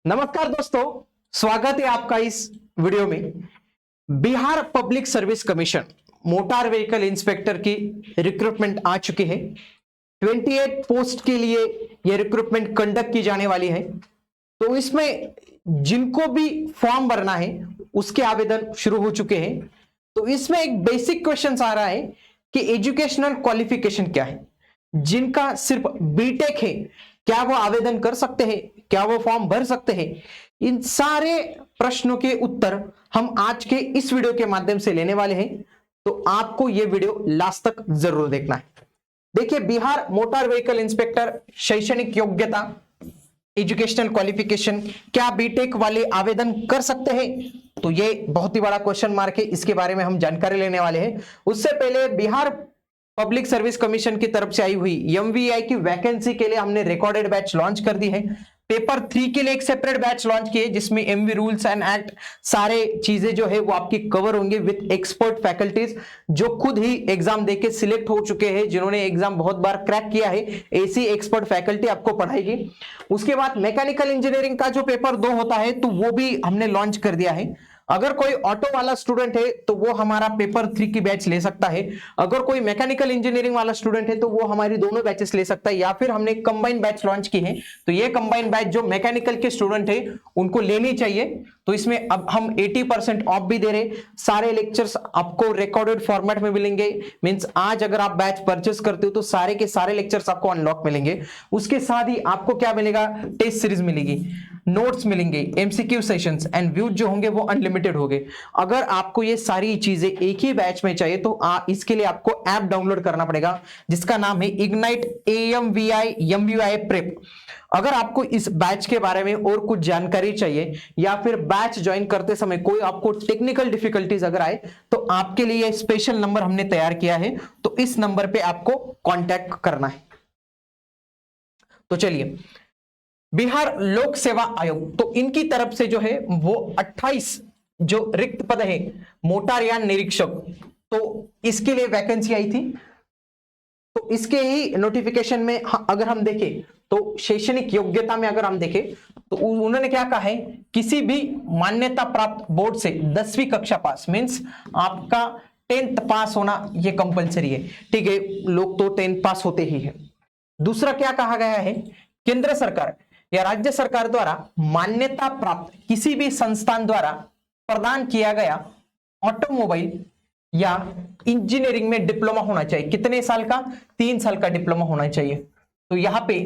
नमस्कार दोस्तों, स्वागत है आपका इस वीडियो में। Bihar public service commission motor vehicle inspector की रिक्रूटमेंट आ चुकी है। 28 पोस्ट के लिए यह रिक्रूटमेंट कंडक्ट की जाने वाली है। तो इसमें जिनको भी फॉर्म भरना है उसके आवेदन शुरू हो चुके हैं। तो इसमें एक बेसिक क्वेश्चन आ रहा है कि एजुकेशनल क्वालिफिकेशन क्या है। जिनका सिर्फ बीटेक है क्या वो आवेदन कर सकते हैं, क्या वो फॉर्म भर सकते हैं? इन सारे प्रश्नों के उत्तर हम आज के इस वीडियो के माध्यम से लेने वाले हैं। तो आपको यह वीडियो लास्ट तक जरूर देखना है। देखिए, बिहार मोटर व्हीकल इंस्पेक्टर शैक्षणिक योग्यता, एजुकेशनल क्वालिफिकेशन, क्या बीटेक वाले आवेदन कर सकते हैं? तो ये बहुत ही बड़ा क्वेश्चन मार्क है, इसके बारे में हम जानकारी लेने वाले हैं। उससे पहले बिहार पब्लिक सर्विस कमीशन की तरफ से आई हुई एमवीआई की वैकेंसी के लिए हमने रिकॉर्डेड बैच लॉन्च कर दी है। पेपर 3 के लिए एक सेपरेट बैच लॉन्च किए जिसमें एमवी रूल्स एंड एक्ट सारे चीजें जो है वो आपकी कवर होंगे विद एक्सपर्ट फैकल्टीज जो खुद ही एग्जाम देके सिलेक्ट हो चुके हैं, जिन्होंने एग्जाम बहुत बार क्रैक किया है। ऐसी एक्सपर्ट फैकल्टी आपको पढ़ाएगी। उसके बाद मैकेनिकल इंजीनियरिंग का जो पेपर 2 होता है तो वो भी हमने लॉन्च कर दिया है। अगर कोई ऑटो वाला स्टूडेंट है तो वो हमारा पेपर 3 की बैच ले सकता है। अगर कोई मैकेनिकल इंजीनियरिंग वाला स्टूडेंट है तो वो हमारी दोनों बैचेस ले सकता है, या फिर हमने कंबाइन बैच लॉन्च की है। तो ये कंबाइन बैच जो मैकेनिकल के स्टूडेंट है उनको लेनी चाहिए। तो इसमें अब हम 80% ऑफ भी दे रहे। सारे लेक्चर्स आपको रिकॉर्डेड फॉर्मेट में मिलेंगे। मींस आज अगर आप बैच परचेस करते हो तो सारे के सारे लेक्चर्स आपको अनलॉक मिलेंगे। उसके साथ ही आपको क्या मिलेगा? टेस्ट सीरीज मिलेगी, नोट्स मिलेंगे, एमसीक्यू सेशंस एंड व्यूज जो होंगे वो अनलिमिटेड होंगे। अगर आपको ये सारी चीजें एक ही बैच में चाहिए तो इसके लिए आपको ऐप डाउनलोड करना पड़ेगा जिसका नाम है इग्नाइट AMVI MVI प्रेप। अगर आपको इस बैच के बारे में और कुछ जानकारी चाहिए या फिर बैच ज्वाइन करते समय कोई आपको टेक्निकल डिफिकल्टीज अगर आए तो आपके लिए स्पेशल नंबर हमने तैयार किया है। तो इस नंबर पे आपको कांटेक्ट करना है। तो चलिए, बिहार लोक सेवा आयोग तो इनकी तरफ से जो है वो 28 जो रिक्त पद है मोटरयान निरीक्षक, तो इसके लिए वैकेंसी आई थी। तो इसके ही नोटिफिकेशन में अगर हम देखें तो शैक्षणिक योग्यता में अगर हम देखें तो उन्होंने क्या कहा है, किसी भी मान्यता प्राप्त बोर्ड से 10वीं कक्षा पास, मींस आपका 10th पास होना यह कंपलसरी है। ठीक है, लोग तो 10th पास होते ही है। दूसरा क्या कहा गया है, केंद्र सरकार या राज्य सरकार द्वारा मान्यता प्राप्त किसी भी संस्थान द्वारा प्रदान किया गया ऑटोमोबाइल या इंजीनियरिंग में डिप्लोमा होना चाहिए। कितने साल का? 3 साल का डिप्लोमा होना चाहिए। तो यहां पे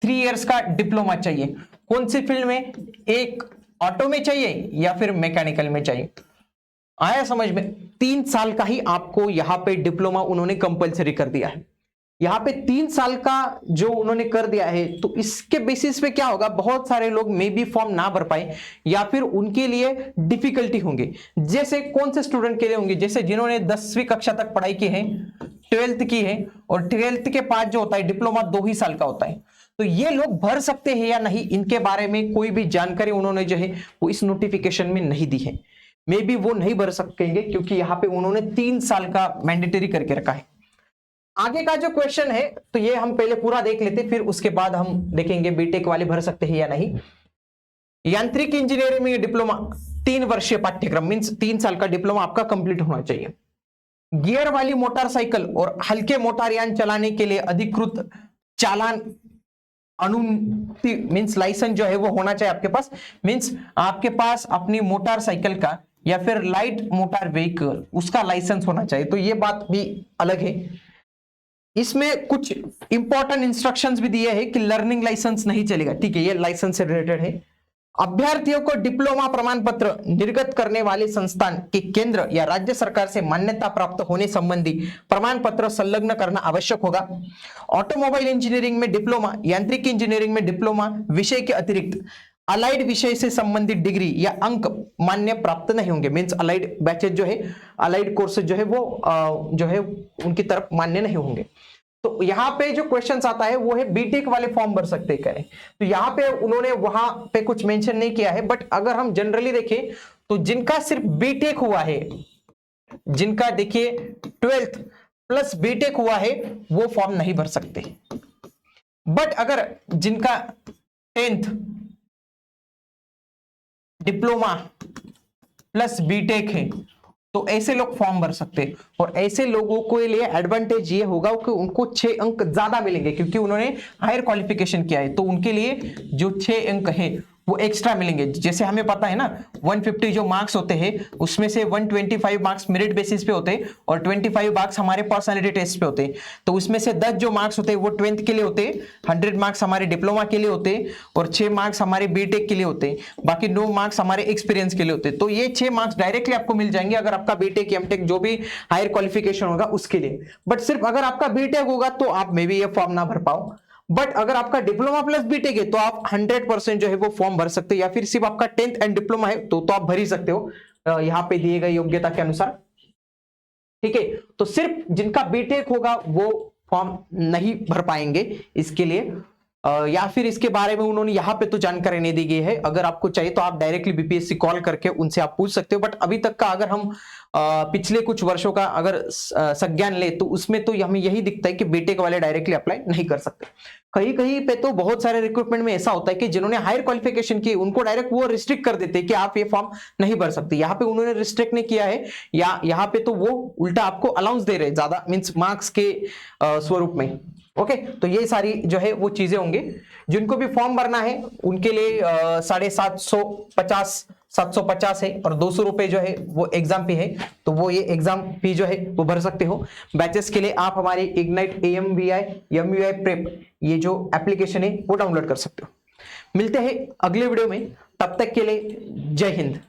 3 इयर्स का डिप्लोमा चाहिए। कौन सी फील्ड में? एक ऑटो में चाहिए या फिर मैकेनिकल में चाहिए। आया समझ में? 3 साल का ही आपको यहां पे डिप्लोमा उन्होंने कंपलसरी कर दिया है। यहां पे 3 साल का जो उन्होंने कर दिया है तो इसके बेसिस पे क्या होगा, बहुत सारे लोग मे बी फॉर्म ना भर पाए या फिर उनके लिए डिफिकल्टी होंगे। जैसे कौन से स्टूडेंट के लिए होंगे? जैसे जिन्होंने 10वीं कक्षा तक पढ़ाई की है, 12th की है, और 12th के बाद जो होता है डिप्लोमा 2 ही साल का होता है। तो ये लोग भर सकते हैं या नहीं, इनके बारे में कोई भी जानकारी उन्होंने जो है वो इस नोटिफिकेशन में नहीं दी है। मे बी वो नहीं भर सकेंगे क्योंकि यहां पे उन्होंने 3 साल का मैंडेटरी करके रखा है। आगे का जो क्वेश्चन है तो ये हम पहले पूरा देख लेते, फिर उसके बाद हम देखेंगे बीटेक वाले भर सकते हैं या नहीं। यांत्रिक इंजीनियरिंग में डिप्लोमा 3 वर्षीय पाठ्यक्रम, मींस 3 साल का डिप्लोमा आपका कंप्लीट होना चाहिए। गियर वाली मोटरसाइकिल और हल्के मोटरयान चलाने के लिए अधिकृत चालान अनुमति, मींस लाइसेंस जो है वो होना चाहिए आपके पास। मींस आपके पास अपनी मोटरसाइकिल का या फिर लाइट मोटर व्हीकल उसका लाइसेंस होना चाहिए। तो ये बात भी अलग है। इसमें कुछ इंपॉर्टेंट इंस्ट्रक्शंस भी दिए हैं कि लर्निंग लाइसेंस नहीं चलेगा। ठीक है, ये लाइसेंस से रिलेटेड है। अभ्यर्थियों को डिप्लोमा प्रमाण पत्र निर्गत करने वाले संस्थान के केंद्र या राज्य सरकार से मान्यता प्राप्त होने संबंधी प्रमाण पत्र संलग्न करना आवश्यक होगा। ऑटोमोबाइल इंजीनियरिंग में डिप्लोमा, यांत्रिक इंजीनियरिंग में डिप्लोमा विषय के अतिरिक्त अलाइड विषय से संबंधित डिग्री या अंक मान्य प्राप्त नहीं होंगे। मींस अलाइड बैचेज जो है, अलाइड कोर्सेज जो है वो जो है उनकी तरफ मान्य नहीं होंगे। तो यहां पे जो क्वेश्चंस आता है वो है बीटेक वाले फॉर्म भर सकते करें। तो यहां पे उन्होंने वहां पे कुछ मेंशन नहीं किया है, बट अगर हम जनरली देखें तो जिनका सिर्फ बीटेक हुआ है, जिनका देखिए 12th प्लस बीटेक हुआ है वो फॉर्म नहीं भर सकते। बट अगर जिनका 10th डिप्लोमा प्लस बीटेक है तो ऐसे लोग फॉर्म भर सकते हैं। और ऐसे लोगों के लिए एडवांटेज ये होगा कि उनको 6 अंक ज्यादा मिलेंगे क्योंकि उन्होंने हायर क्वालिफिकेशन किया है, तो उनके लिए जो 6 अंक है वो एक्स्ट्रा मिलेंगे। जैसे हमें पता है ना 150 जो मार्क्स होते हैं उसमें से 125 मार्क्स मेरिट बेसिस पे होते हैं और 25 मार्क्स हमारे पर्सनालिटी टेस्ट पे होते हैं। तो उसमें से 10 जो मार्क्स होते हैं वो 12th के लिए होते हैं, 100 मार्क्स हमारे डिप्लोमा के लिए होते हैं और 6 मार्क्स हमारे बीटेक के लिए होते हैं, बाकी 9 मार्क्स हमारे एक्सपीरियंस के लिए होते हैं। तो ये 6 मार्क्स डायरेक्टली आपको मिल जाएंगे अगर आपका बीटेक एमटेक जो भी हायर क्वालिफिकेशन होगा उसके लिए। बट सिर्फ अगर आपका बीटेक होगा तो आप मे बी ये फॉर्म ना भर पाओ, बट अगर आपका डिप्लोमा प्लस बीटेक है तो आप 100% जो है वो फॉर्म भर सकते हो, या फिर सिर्फ आपका 10th एंड डिप्लोमा है तो आप भर ही सकते हो यहाँ पे दिए गए योग्यता के अनुसार। ठीक है, तो सिर्फ जिनका बीटेक होगा वो फॉर्म नहीं भर पाएंगे इसके लिए, या फिर इसके बारे में उन्होंने यहाँ पे तो जानकारी नहीं दी गई है। अगर आपको चाहिए तो आप डायरेक्टली बीपीएससी कॉल करके उनसे आप पूछ सकते हो। बट अभी तक का अगर हम पिछले कुछ वर्षों का अगर संज्ञान ले तो उसमें तो हमें यही दिखता है कि बीटेक वाले डायरेक्टली अप्लाई नहीं कर सकते। कहीं कहीं पे तो बहुत सारे रिक्रूटमेंट में ऐसा होता है कि जिन्होंने हायर क्वालिफिकेशन की उनको डायरेक्ट वो रिस्ट्रिक्ट कर देते हैं कि आप ये फॉर्म नहीं भर सकते। यहाँ पे उन्होंने रिस्ट्रिक्ट नहीं किया है, या यहाँ पे तो वो उल्टा आपको अलाउंस दे रहे हैं ज्यादा, मींस मार्क्स के स्वरूप में। ओके, तो ये सारी जो है वो चीजें होंगे। जिनको भी फॉर्म भरना है उनके लिए 750 है और 200 रुपए जो है वो एग्जाम फी है, तो वो ये एग्जाम फी जो है वो भर सकते हो। बैचेस के लिए आप हमारे इग्नाइट AMVI MUI प्रेप ये जो एप्लीकेशन है वो डाउनलोड कर सकते हो। मिलते हैं अगले वीडियो में, तब तक के लिए जय हिंद।